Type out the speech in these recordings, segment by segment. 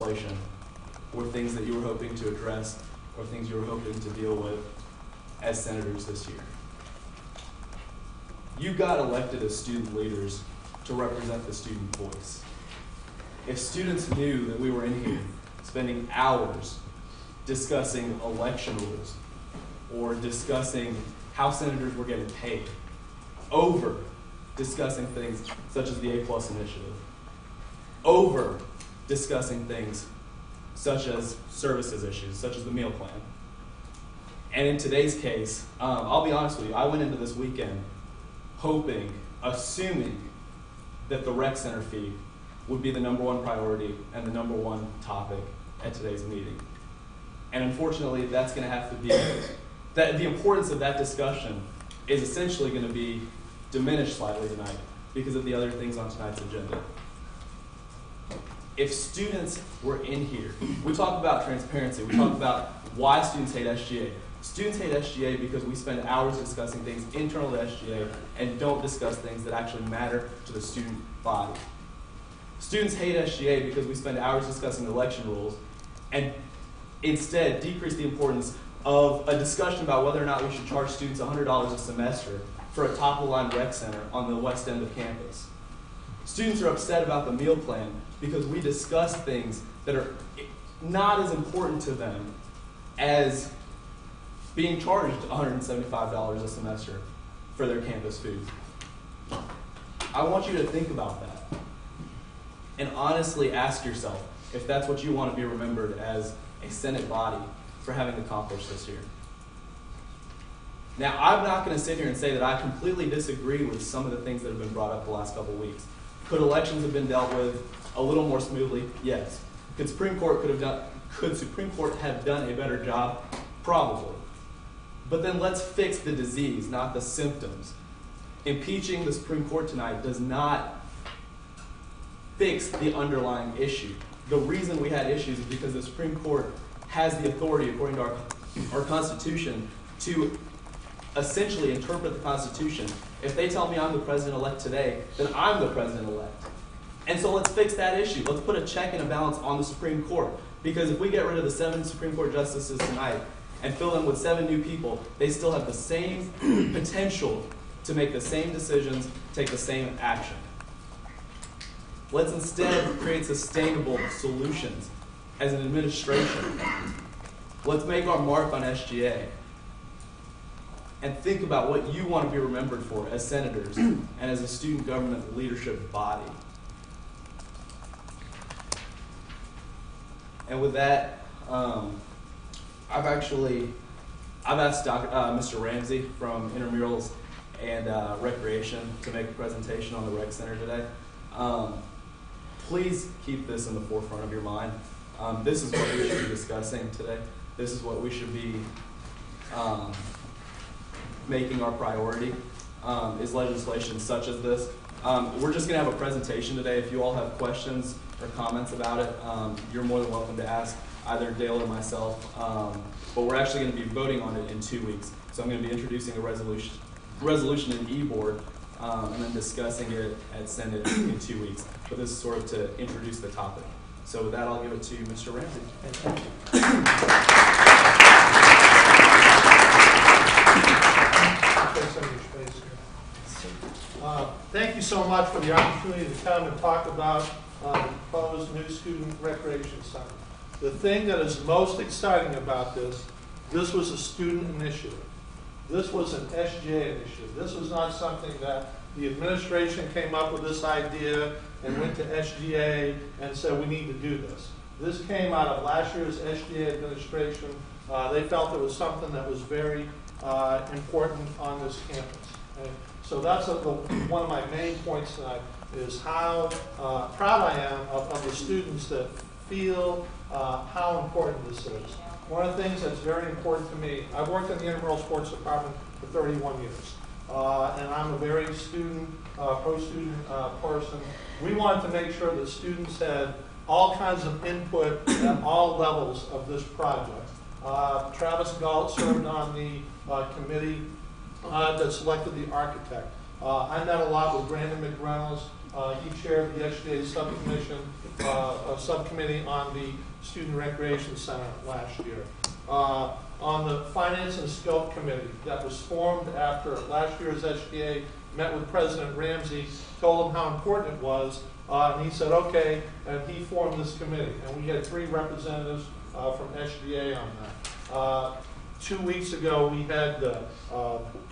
legislation were things that you were hoping to address or things you were hoping to deal with as senators this year? You got elected as student leaders to represent the student voice. If students knew that we were in here spending hours discussing election rules or discussing how senators were getting paid, over discussing things such as the A+ initiative, over discussing things such as services issues, such as the meal plan. And in today's case, I'll be honest with you, I went into this weekend hoping, assuming that the rec center fee would be the #1 priority and the #1 topic at today's meeting. And unfortunately, that's going to have to be, the importance of that discussion is essentially going to be diminished slightly tonight because of the other things on tonight's agenda. If students were in here, we talk about transparency, we talk about why students hate SGA. Students hate SGA because we spend hours discussing things internal to SGA and don't discuss things that actually matter to the student body. Students hate SGA because we spend hours discussing election rules and instead decrease the importance of a discussion about whether or not we should charge students $100 a semester for a top-of-the-line rec center on the west end of campus. Students are upset about the meal plan because we discuss things that are not as important to them as being charged $175 a semester for their campus food. I want you to think about that and honestly ask yourself if that's what you want to be remembered as a Senate body for having accomplished this year. Now, I'm not going to sit here and say that I completely disagree with some of the things that have been brought up the last couple of weeks. Could elections have been dealt with a little more smoothly? Yes. Could Supreme Court have done a better job? Probably. But then let's fix the disease, not the symptoms. Impeaching the Supreme Court tonight does not fix the underlying issue. The reason we had issues is because the Supreme Court has the authority, according to our Constitution, to essentially interpret the Constitution. If they tell me I'm the president-elect today, then I'm the president-elect. And so let's fix that issue. Let's put a check and a balance on the Supreme Court. Because if we get rid of the 7 Supreme Court justices tonight and fill them with 7 new people, they still have the same potential to make the same decisions, take the same action. Let's instead create sustainable solutions as an administration. Let's make our mark on SGA. And think about what you want to be remembered for as senators and as a student government leadership body. And with that, I've asked Mr. Ramsey from Intramurals and Recreation to make a presentation on the Rec Center today. Please keep this in the forefront of your mind. This is what we should be discussing today. This is what we should be making our priority, is legislation such as this. We're just going to have a presentation today. If you all have questions or comments about it, you're more than welcome to ask either Dale or myself. But we're actually going to be voting on it in 2 weeks. So I'm going to be introducing a resolution in e-board and then discussing it at Senate in 2 weeks. But this is sort of to introduce the topic. So with that, I'll give it to Mr. Ramsey. Thank you so much for the opportunity to come and talk about the proposed new student recreation center. The thing that is most exciting about this was a student initiative. This was an SGA initiative. This was not something that the administration came up with this idea and went to SGA and said we need to do this. This came out of last year's SGA administration. They felt it was something that was very important on this campus. And so that's one of my main points tonight is how proud I am of the students that feel how important this is. One of the things that's very important to me, I've worked in the intramural sports department for 31 years. And I'm a very pro-student person. We wanted to make sure that students had all kinds of input at all levels of this project. Travis Galt served on the committee that selected the architect. I met a lot with Brandon McReynolds. He chaired the SGA subcommittee on the Student Recreation Center last year. On the Finance and Scope Committee that was formed after last year's SGA met with President Ramsey, told him how important it was, and he said, okay, and he formed this committee. And we had 3 representatives from SGA on that. 2 weeks ago, we had the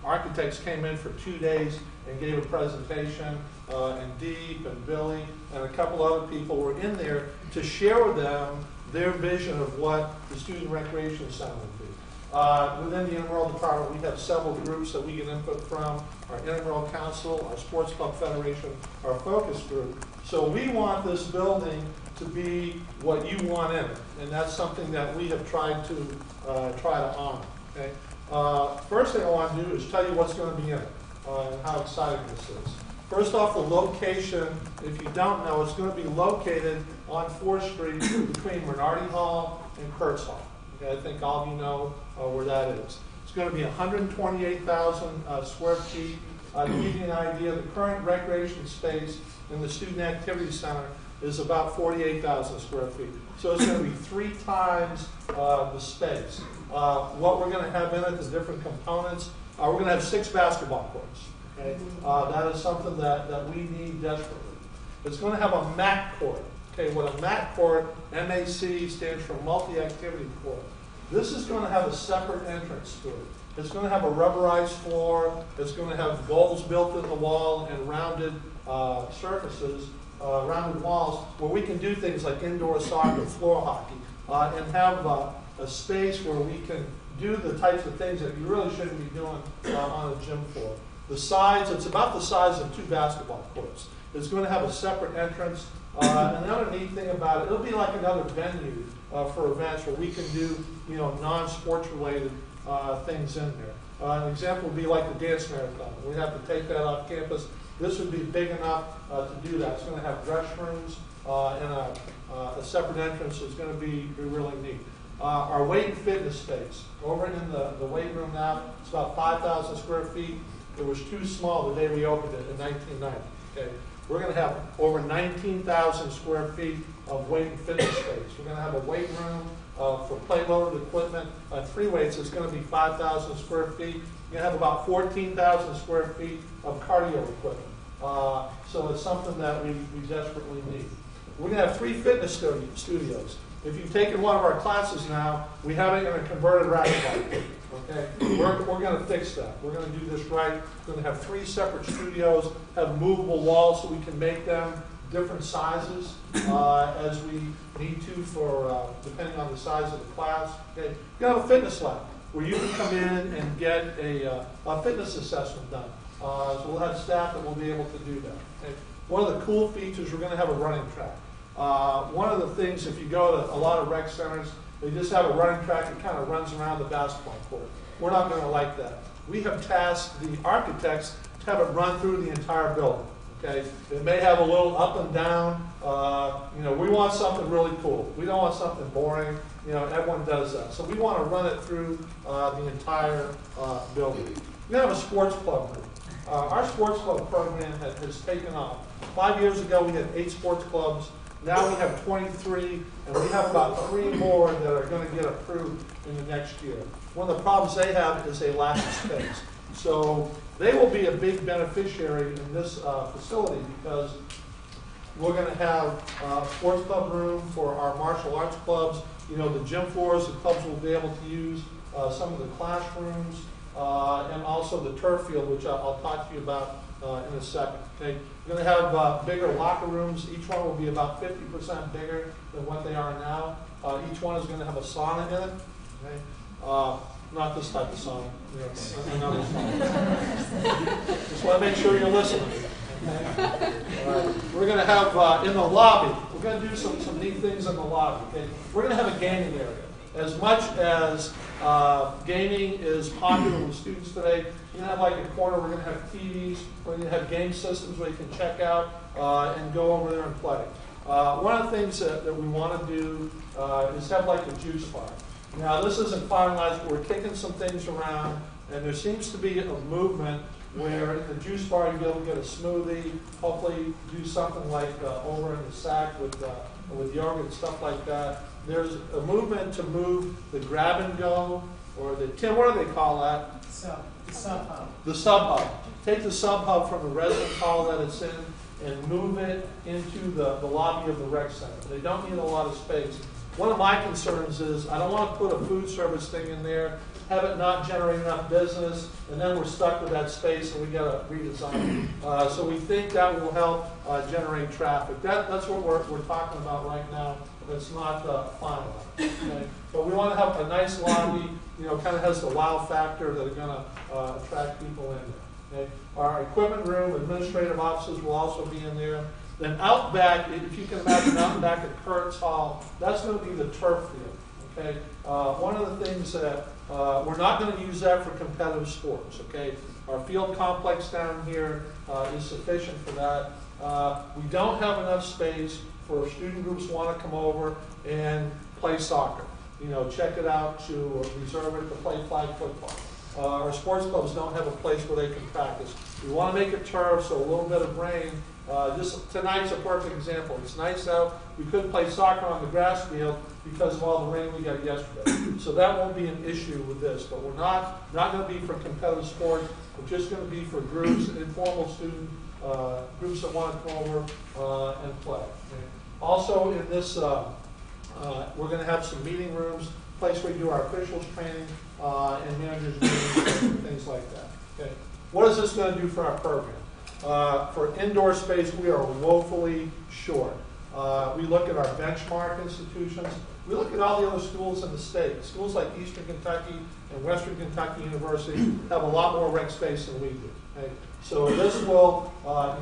architects came in for 2 days and gave a presentation, and Deep and Billy and a couple other people were in there to share with them their vision of what the Student Recreation Center would be. Within the intramural department, we have several groups that we get input from, our intramural council, our sports club federation, our focus group. So we want this building to be what you want in it, and that's something that we have tried to honor. Okay? First thing I want to do is tell you what's going to be in it and how exciting this is. First off, the location, if you don't know, it's going to be located on 4th Street between Renardi Hall and Kurtz Hall. Okay, I think all of you know where that is. It's going to be 128,000 square feet. To give you an idea, the current recreation space in the Student Activity Center is about 48,000 square feet. So it's going to be 3 times the space. What we're going to have in it, the different components, we're going to have 6 basketball courts. Okay? That is something that we need desperately. It's going to have a MAC court. Okay, what a MAC court, MAC, stands for multi-activity court. This is going to have a separate entrance to it. It's going to have a rubberized floor. It's going to have goals built in the wall and rounded surfaces, rounded walls, where we can do things like indoor soccer, floor hockey, and have a space where we can do the types of things that you really shouldn't be doing on a gym floor. The size, it's about the size of 2 basketball courts. It's going to have a separate entrance. And the other neat thing about it, it'll be like another venue for events where we can do, non-sports related things in there. An example would be like the dance marathon. We have to take that off campus. This would be big enough to do that. It's going to have restrooms and a separate entrance. It's going to be really neat. Our weight and fitness space, over in the weight room now, it's about 5,000 square feet. It was too small the day we opened it in 1990. Okay? We're going to have over 19,000 square feet of weight and fitness space. We're going to have a weight room for plate-loaded equipment. 3 weights is going to be 5,000 square feet. You're going to have about 14,000 square feet of cardio equipment. So it's something that we desperately need. We're going to have 3 fitness studios. If you've taken one of our classes now, we have it in a converted racquetball. Okay, we're going to fix that. We're going to do this right. We're going to have 3 separate studios, have movable walls so we can make them different sizes as we need to for depending on the size of the class. Okay, we're going to have a fitness lab where you can come in and get a fitness assessment done. So we'll have staff that will be able to do that. Okay? One of the cool features, we're going to have a running track. One of the things, if you go to a lot of rec centers, they just have a running track that kind of runs around the basketball court. We're not going to like that. We have tasked the architects to have it run through the entire building. Okay, it may have a little up and down. We want something really cool. We don't want something boring. Everyone does that. So we want to run it through the entire building. We're going to have a sports club group. Our sports club program has taken off. 5 years ago, we had 8 sports clubs. Now we have 23, and we have about 3 more that are going to get approved in the next year. One of the problems they have is they lack space. So they will be a big beneficiary in this facility because we're going to have a sports club room for our martial arts clubs. The gym floors, the clubs will be able to use some of the classrooms, and also the turf field, which I'll talk to you about in a second. Okay, we're going to have bigger locker rooms. Each one will be about 50% bigger than what they are now. Each one is going to have a sauna in it. Okay, not this type of sauna. Another sauna. Just want to make sure you're listening. Okay. We're going to have in the lobby. We're going to do some neat things in the lobby. Okay, we're going to have a gaming area. As much as gaming is popular with students today, you're going to have like a corner, we're going to have TVs, we're going to have game systems where you can check out and go over there and play. One of the things that we want to do is have like a juice bar. Now this isn't finalized, but we're kicking some things around, and there seems to be a movement where in the juice bar you'll be able to get a smoothie, hopefully do something like over in the sack with yogurt and stuff like that. There's a movement to move the grab and go, or the, Tim, what do they call that? The sub hub. The sub hub. Take the sub hub from the residence hall that it's in and move it into the lobby of the rec center. They don't need a lot of space. One of my concerns is I don't want to put a food service thing in there, have it not generate enough business, and then we're stuck with that space and we got to redesign it. So we think that will help generate traffic. That's what we're talking about right now. It's not final. Okay? But we want to have a nice lobby, kind of has the wow factor that are going to attract people in there. Okay? Our equipment room, administrative offices will also be in there. Then out back, if you can imagine out back at Kurt's Hall, that's going to be the turf field. Okay? One of the things that we're not going to use that for competitive sports. Okay? Our field complex down here is sufficient for that. We don't have enough space for student groups who want to come over and play soccer. Check it out to reserve it to play flag football. Our sports clubs don't have a place where they can practice. We want to make it turf, so a little bit of rain. Tonight's a perfect example. It's nice out. We couldn't play soccer on the grass field because of all the rain we got yesterday. So that won't be an issue with this. But we're not going to be for competitive sports. We're just going to be for groups, informal student groups that want to come over and play. Okay. Also in this, we're going to have some meeting rooms, place where we do our officials training and managers meetings and things like that. Okay. What is this going to do for our program? For indoor space, we are woefully short. We look at our benchmark institutions. We look at all the other schools in the state. Schools like Eastern Kentucky and Western Kentucky University have a lot more rec space than we do. Okay? So this will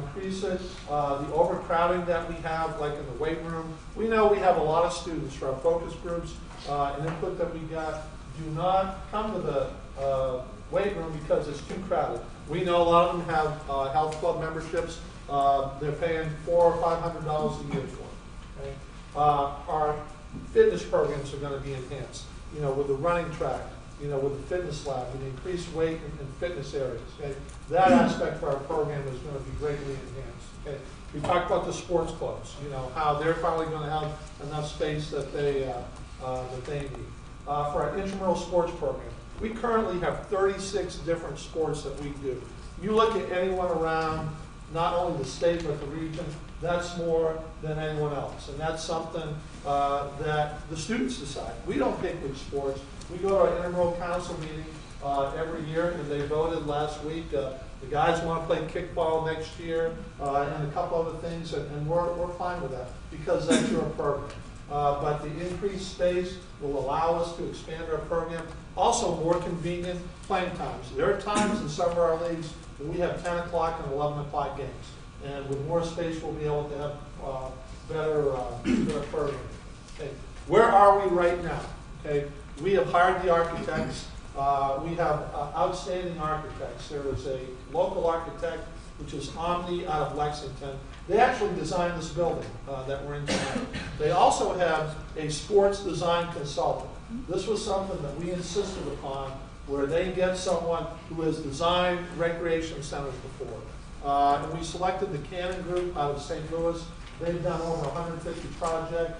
increase it. The overcrowding that we have, like in the weight room, we know we have a lot of students for our focus groups and input that we got. Do not come to the weight room because it's too crowded. We know a lot of them have health club memberships. They're paying $400 or $500 a year for. Okay? Our fitness programs are going to be enhanced. With the running track, with the fitness lab, with the increased weight and fitness areas. Okay? That aspect for our program is going to be greatly enhanced. Okay? We talked about the sports clubs. How they're probably going to have enough space that they need. For our intramural sports program, we currently have 36 different sports that we do. You look at anyone around, not only the state but the region, that's more than anyone else. And that's something that the students decide. We don't pick which sports. We go to our intramural council meeting every year, and they voted last week. The guys want to play kickball next year and a couple other things, and we're fine with that because that's your program. But the increased space will allow us to expand our program. Also, more convenient playing times. There are times in some of our leagues when we have 10 o'clock and 11 o'clock games. And with more space, we'll be able to have better programming. Okay. Where are we right now? Okay. We have hired the architects. We have outstanding architects. There is a local architect, which is Omni out of Lexington. They actually designed this building that we're in tonight. They also have a sports design consultant. This was something that we insisted upon, where they get someone who has designed recreation centers before. And we selected the Cannon Group out of St. Louis. They've done over 150 projects.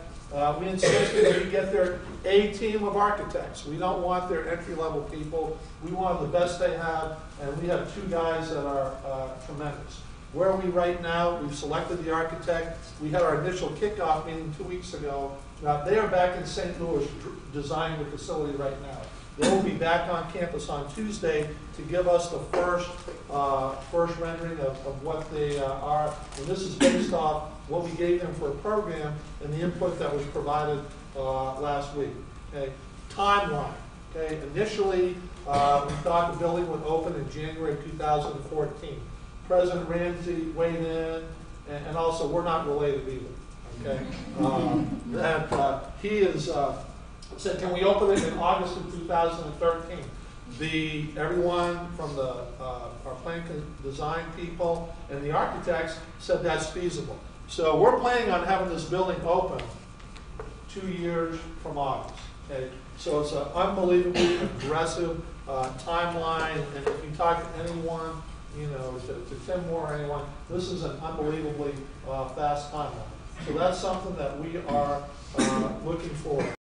We insisted that we get their A team of architects. We don't want their entry-level people. We want the best they have, and we have two guys that are tremendous. Where are we right now? We've selected the architect. We had our initial kickoff meeting 2 weeks ago. They are back in St. Louis designing the facility right now. They will be back on campus on Tuesday to give us the first rendering of what they are. And this is based off what we gave them for a program and the input that was provided last week. Okay. Timeline. Okay. Initially, we thought the building would open in January of 2014. President Ramsey weighed in, and also we're not related either. Okay. He is said, can we open it in August of 2013? Everyone from our plan design people and the architects said that's feasible. So we're planning on having this building open 2 years from August. Okay? So it's an unbelievably aggressive timeline, and if you talk to anyone you know, to Tim Moore or anyone, this is an unbelievably fast timeline. So that's something that we are looking for.